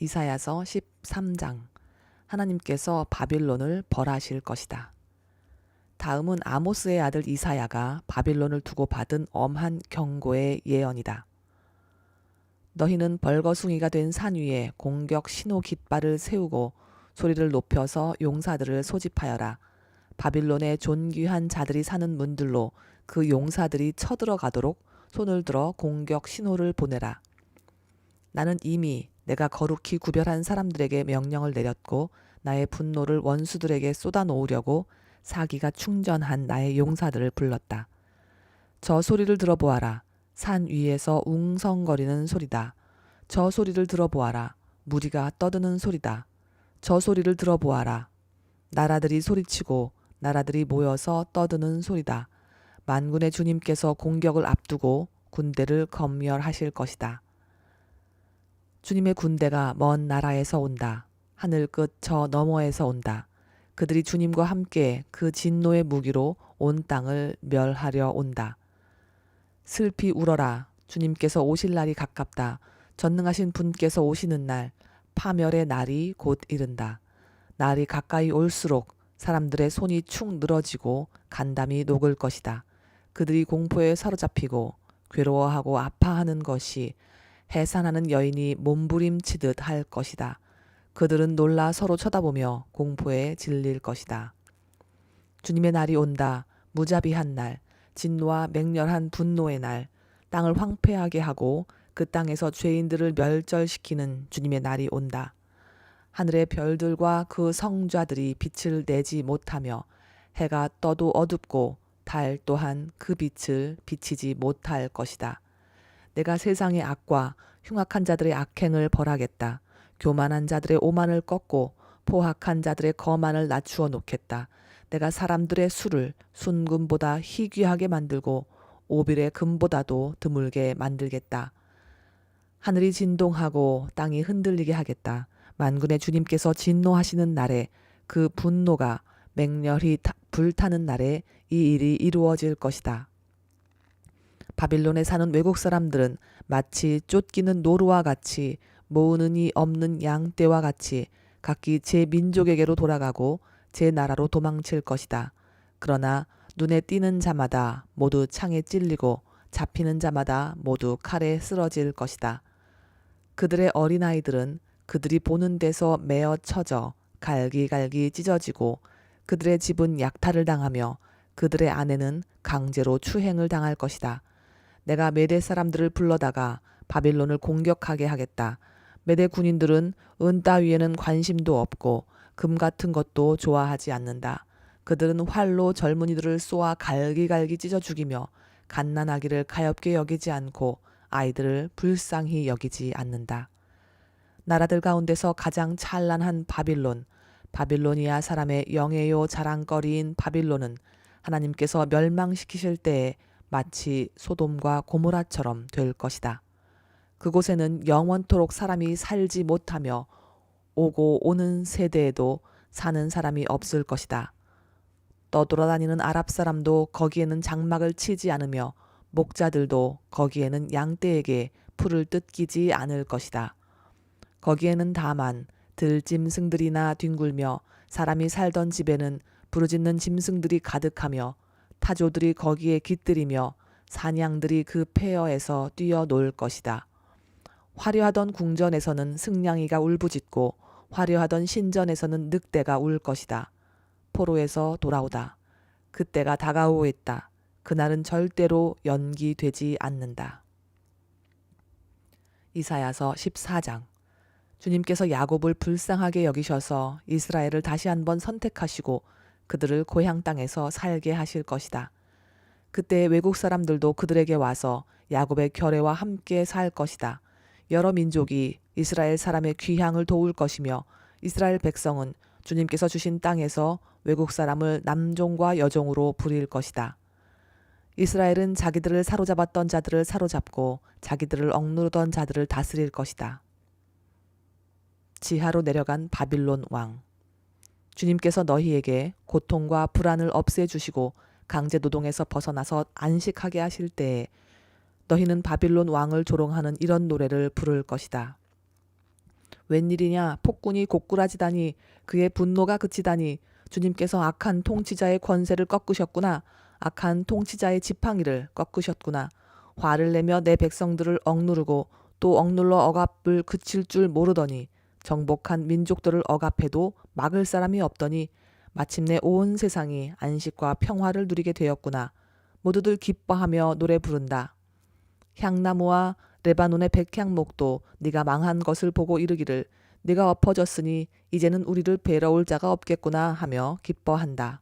이사야서 13장. 하나님께서 바빌론을 벌하실 것이다. 다음은 아모스의 아들 이사야가 바빌론을 두고 받은 엄한 경고의 예언이다. 너희는 벌거숭이가 된 산 위에 공격 신호 깃발을 세우고 소리를 높여서 용사들을 소집하여라. 바빌론의 존귀한 자들이 사는 문들로 그 용사들이 쳐들어가도록 손을 들어 공격 신호를 보내라. 나는 이미 내가 거룩히 구별한 사람들에게 명령을 내렸고 나의 분노를 원수들에게 쏟아놓으려고 사기가 충전한 나의 용사들을 불렀다. 저 소리를 들어보아라. 산 위에서 웅성거리는 소리다. 저 소리를 들어보아라. 무리가 떠드는 소리다. 저 소리를 들어보아라. 나라들이 소리치고 나라들이 모여서 떠드는 소리다. 만군의 주님께서 공격을 앞두고 군대를 검열하실 것이다. 주님의 군대가 먼 나라에서 온다. 하늘 끝 저 너머에서 온다. 그들이 주님과 함께 그 진노의 무기로 온 땅을 멸하려 온다. 슬피 울어라. 주님께서 오실 날이 가깝다. 전능하신 분께서 오시는 날, 파멸의 날이 곧 이른다. 날이 가까이 올수록 사람들의 손이 축 늘어지고 간담이 녹을 것이다. 그들이 공포에 사로잡히고 괴로워하고 아파하는 것이 해산하는 여인이 몸부림치듯 할 것이다. 그들은 놀라 서로 쳐다보며 공포에 질릴 것이다. 주님의 날이 온다. 무자비한 날, 진노와 맹렬한 분노의 날, 땅을 황폐하게 하고 그 땅에서 죄인들을 멸절시키는 주님의 날이 온다. 하늘의 별들과 그 성좌들이 빛을 내지 못하며 해가 떠도 어둡고 달 또한 그 빛을 비치지 못할 것이다. 내가 세상의 악과 흉악한 자들의 악행을 벌하겠다. 교만한 자들의 오만을 꺾고 포악한 자들의 거만을 낮추어 놓겠다. 내가 사람들의 수를 순금보다 희귀하게 만들고 오빌의 금보다도 드물게 만들겠다. 하늘이 진동하고 땅이 흔들리게 하겠다. 만군의 주님께서 진노하시는 날에 그 분노가 맹렬히 불타는 날에 이 일이 이루어질 것이다. 바빌론에 사는 외국 사람들은 마치 쫓기는 노루와 같이 모으는 이 없는 양떼와 같이 각기 제 민족에게로 돌아가고 제 나라로 도망칠 것이다. 그러나 눈에 띄는 자마다 모두 창에 찔리고 잡히는 자마다 모두 칼에 쓰러질 것이다. 그들의 어린아이들은 그들이 보는 데서 메어 쳐져 갈기갈기 찢어지고 그들의 집은 약탈을 당하며 그들의 아내는 강제로 추행을 당할 것이다. 내가 메대 사람들을 불러다가 바빌론을 공격하게 하겠다. 메대 군인들은 은 따위에는 관심도 없고 금 같은 것도 좋아하지 않는다. 그들은 활로 젊은이들을 쏘아 갈기갈기 찢어 죽이며 갓난아기를 가엾게 여기지 않고 아이들을 불쌍히 여기지 않는다. 나라들 가운데서 가장 찬란한 바빌론, 바빌로니아 사람의 영예요 자랑거리인 바빌론은 하나님께서 멸망시키실 때에 마치 소돔과 고모라처럼 될 것이다. 그곳에는 영원토록 사람이 살지 못하며 오고 오는 세대에도 사는 사람이 없을 것이다. 떠돌아다니는 아랍 사람도 거기에는 장막을 치지 않으며 목자들도 거기에는 양떼에게 풀을 뜯기지 않을 것이다. 거기에는 다만 들짐승들이나 뒹굴며 사람이 살던 집에는 부르짖는 짐승들이 가득하며 타조들이 거기에 깃들이며 사냥들이 그 폐허에서 뛰어놀 것이다. 화려하던 궁전에서는 승냥이가 울부짖고 화려하던 신전에서는 늑대가 울 것이다. 포로에서 돌아오다. 그때가 다가오겠다. 그날은 절대로 연기되지 않는다. 이사야서 14장. 주님께서 야곱을 불쌍하게 여기셔서 이스라엘을 다시 한번 선택하시고 그들을 고향 땅에서 살게 하실 것이다. 그때 외국 사람들도 그들에게 와서 야곱의 결례와 함께 살 것이다. 여러 민족이 이스라엘 사람의 귀향을 도울 것이며 이스라엘 백성은 주님께서 주신 땅에서 외국 사람을 남종과 여종으로 부릴 것이다. 이스라엘은 자기들을 사로잡았던 자들을 사로잡고 자기들을 억누르던 자들을 다스릴 것이다. 지하로 내려간 바빌론 왕. 주님께서 너희에게 고통과 불안을 없애주시고 강제노동에서 벗어나서 안식하게 하실 때에 너희는 바빌론 왕을 조롱하는 이런 노래를 부를 것이다. 웬일이냐 폭군이 고꾸라지다니 그의 분노가 그치다니 주님께서 악한 통치자의 권세를 꺾으셨구나. 악한 통치자의 지팡이를 꺾으셨구나. 화를 내며 내 백성들을 억누르고 또 억눌러 억압을 그칠 줄 모르더니 정복한 민족들을 억압해도 막을 사람이 없더니 마침내 온 세상이 안식과 평화를 누리게 되었구나. 모두들 기뻐하며 노래 부른다. 향나무와 레바논의 백향목도 네가 망한 것을 보고 이르기를 네가 엎어졌으니 이제는 우리를 뵈러 올 자가 없겠구나 하며 기뻐한다.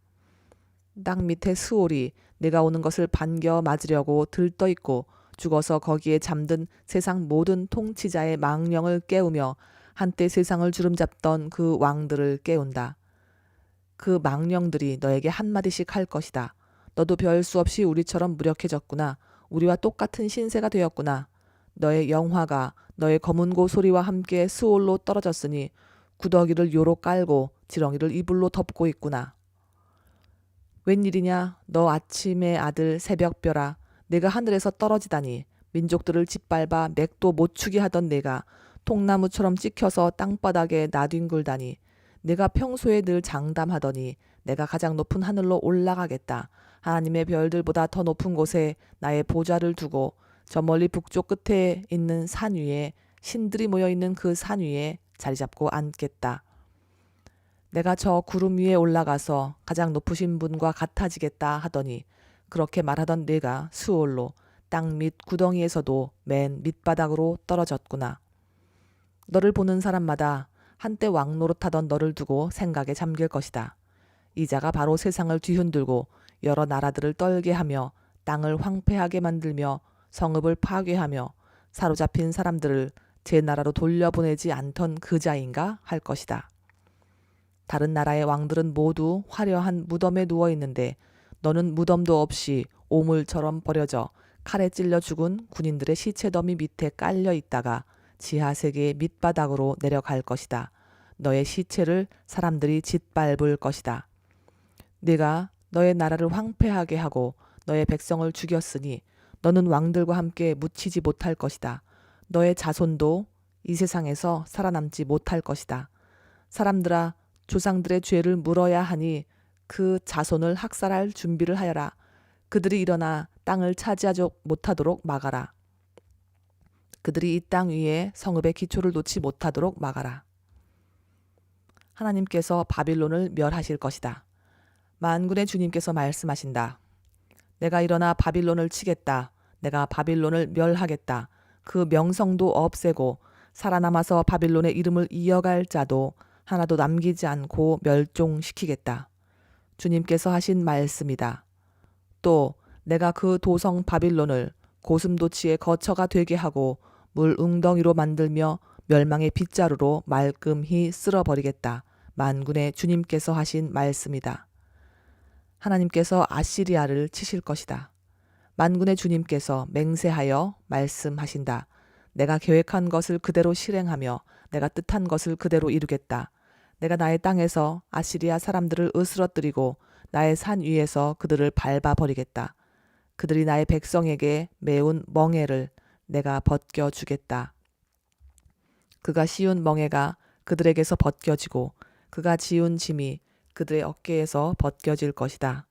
땅 밑에 스올이 네가 오는 것을 반겨 맞으려고 들떠 있고 죽어서 거기에 잠든 세상 모든 통치자의 망령을 깨우며 한때 세상을 주름잡던 그 왕들을 깨운다. 그 망령들이 너에게 한마디씩 할 것이다. 너도 별 수 없이 우리처럼 무력해졌구나. 우리와 똑같은 신세가 되었구나. 너의 영화가 너의 검은고 소리와 함께 스올로 떨어졌으니 구더기를 요로 깔고 지렁이를 이불로 덮고 있구나. 웬일이냐 너 아침의 아들 새벽별아 내가 하늘에서 떨어지다니 민족들을 짓밟아 맥도 못 추게 하던 내가 통나무처럼 찍혀서 땅바닥에 나뒹굴다니 내가 평소에 늘 장담하더니 내가 가장 높은 하늘로 올라가겠다. 하나님의 별들보다 더 높은 곳에 나의 보좌를 두고 저 멀리 북쪽 끝에 있는 산 위에 신들이 모여있는 그 산 위에 자리 잡고 앉겠다. 내가 저 구름 위에 올라가서 가장 높으신 분과 같아지겠다 하더니 그렇게 말하던 내가 수올로 땅 밑 구덩이에서도 맨 밑바닥으로 떨어졌구나. 너를 보는 사람마다 한때 왕 노릇하던 너를 두고 생각에 잠길 것이다. 이자가 바로 세상을 뒤흔들고 여러 나라들을 떨게 하며 땅을 황폐하게 만들며 성읍을 파괴하며 사로잡힌 사람들을 제 나라로 돌려보내지 않던 그 자인가 할 것이다. 다른 나라의 왕들은 모두 화려한 무덤에 누워 있는데 너는 무덤도 없이 오물처럼 버려져 칼에 찔려 죽은 군인들의 시체 더미 밑에 깔려 있다가 지하 세계의 밑바닥으로 내려갈 것이다. 너의 시체를 사람들이 짓밟을 것이다. 네가 너의 나라를 황폐하게 하고 너의 백성을 죽였으니 너는 왕들과 함께 묻히지 못할 것이다. 너의 자손도 이 세상에서 살아남지 못할 것이다. 사람들아 조상들의 죄를 물어야 하니 그 자손을 학살할 준비를 하여라. 그들이 일어나 땅을 차지하지 못하도록 막아라. 그들이 이 땅 위에 성읍의 기초를 놓지 못하도록 막아라. 하나님께서 바빌론을 멸하실 것이다. 만군의 주님께서 말씀하신다. 내가 일어나 바빌론을 치겠다. 내가 바빌론을 멸하겠다. 그 명성도 없애고 살아남아서 바빌론의 이름을 이어갈 자도 하나도 남기지 않고 멸종시키겠다. 주님께서 하신 말씀이다. 또 내가 그 도성 바빌론을 고슴도치의 거처가 되게 하고 물 웅덩이로 만들며 멸망의 빗자루로 말끔히 쓸어버리겠다. 만군의 주님께서 하신 말씀이다. 하나님께서 아시리아를 치실 것이다. 만군의 주님께서 맹세하여 말씀하신다. 내가 계획한 것을 그대로 실행하며 내가 뜻한 것을 그대로 이루겠다. 내가 나의 땅에서 아시리아 사람들을 으스러뜨리고 나의 산 위에서 그들을 밟아버리겠다. 그들이 나의 백성에게 매운 멍에를 내가 벗겨주겠다. 그가 씌운 멍에가 그들에게서 벗겨지고 그가 지운 짐이 그들의 어깨에서 벗겨질 것이다.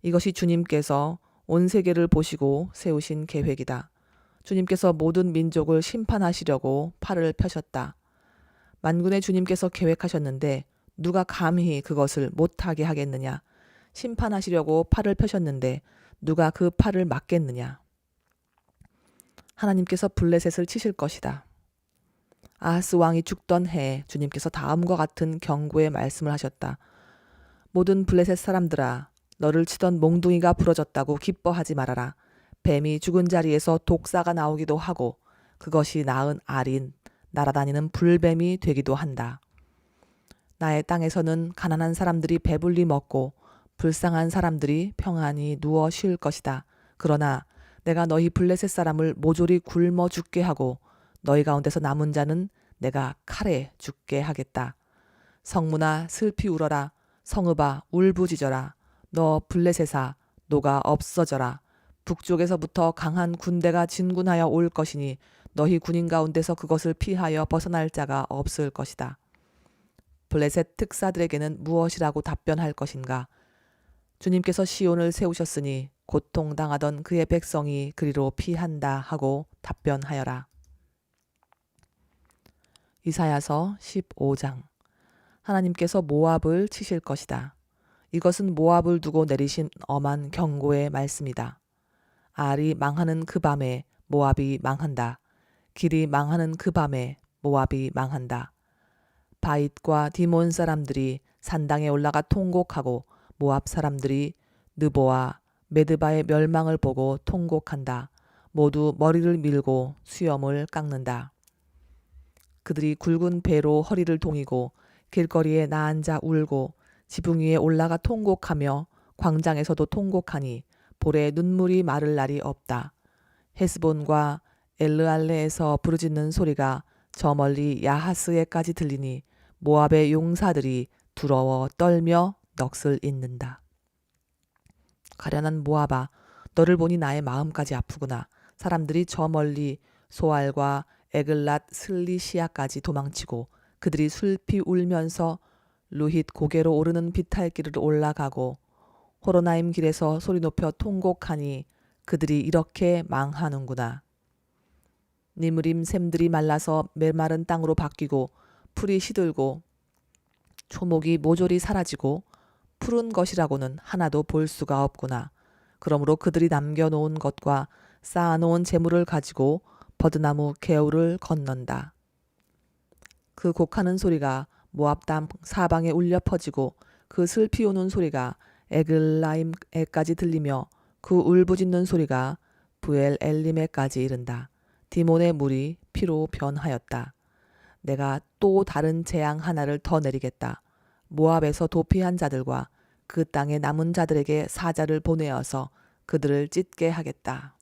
이것이 주님께서 온 세계를 보시고 세우신 계획이다. 주님께서 모든 민족을 심판하시려고 팔을 펴셨다. 만군의 주님께서 계획하셨는데 누가 감히 그것을 못하게 하겠느냐. 심판하시려고 팔을 펴셨는데 누가 그 팔을 막겠느냐. 하나님께서 블레셋을 치실 것이다. 아하스 왕이 죽던 해에 주님께서 다음과 같은 경고의 말씀을 하셨다. 모든 블레셋 사람들아 너를 치던 몽둥이가 부러졌다고 기뻐하지 말아라. 뱀이 죽은 자리에서 독사가 나오기도 하고 그것이 낳은 알인 날아다니는 불뱀이 되기도 한다. 나의 땅에서는 가난한 사람들이 배불리 먹고 불쌍한 사람들이 평안히 누워 쉴 것이다. 그러나 내가 너희 블레셋 사람을 모조리 굶어 죽게 하고 너희 가운데서 남은 자는 내가 칼에 죽게 하겠다. 성문아 슬피 울어라. 성읍아 울부짖어라. 너 블레셋아 노가 없어져라. 북쪽에서부터 강한 군대가 진군하여 올 것이니 너희 군인 가운데서 그것을 피하여 벗어날 자가 없을 것이다. 블레셋 특사들에게는 무엇이라고 답변할 것인가? 주님께서 시온을 세우셨으니 고통당하던 그의 백성이 그리로 피한다 하고 답변하여라. 이사야서 15장. 하나님께서 모압을 치실 것이다. 이것은 모압을 두고 내리신 엄한 경고의 말씀이다. 알이 망하는 그 밤에 모압이 망한다. 길이 망하는 그 밤에 모압이 망한다. 바잇과 디몬 사람들이 산당에 올라가 통곡하고 모압 사람들이 느보와 메드바의 멸망을 보고 통곡한다. 모두 머리를 밀고 수염을 깎는다. 그들이 굵은 배로 허리를 동이고 길거리에 나앉아 울고 지붕 위에 올라가 통곡하며 광장에서도 통곡하니 볼에 눈물이 마를 날이 없다. 헤스본과 엘르알레에서 부르짖는 소리가 저 멀리 야하스에까지 들리니 모압의 용사들이 두려워 떨며 넋을 잇는다. 가련한 모압아, 너를 보니 나의 마음까지 아프구나. 사람들이 저 멀리 소알과 에글랏 슬리시아까지 도망치고 그들이 슬피 울면서 루힛 고개로 오르는 비탈길을 올라가고 호로나임 길에서 소리 높여 통곡하니 그들이 이렇게 망하는구나. 니므림 샘들이 말라서 메마른 땅으로 바뀌고 풀이 시들고 초목이 모조리 사라지고 푸른 것이라고는 하나도 볼 수가 없구나. 그러므로 그들이 남겨놓은 것과 쌓아놓은 재물을 가지고 버드나무 개울을 건넌다. 그 곡하는 소리가 모압 땅 사방에 울려 퍼지고 그 슬피 우는 소리가 에글라임에까지 들리며 그 울부짖는 소리가 부엘 엘림에까지 이른다. 디몬의 물이 피로 변하였다. 내가 또 다른 재앙 하나를 더 내리겠다. 모압에서 도피한 자들과 그 땅에 남은 자들에게 사자를 보내어서 그들을 찢게 하겠다.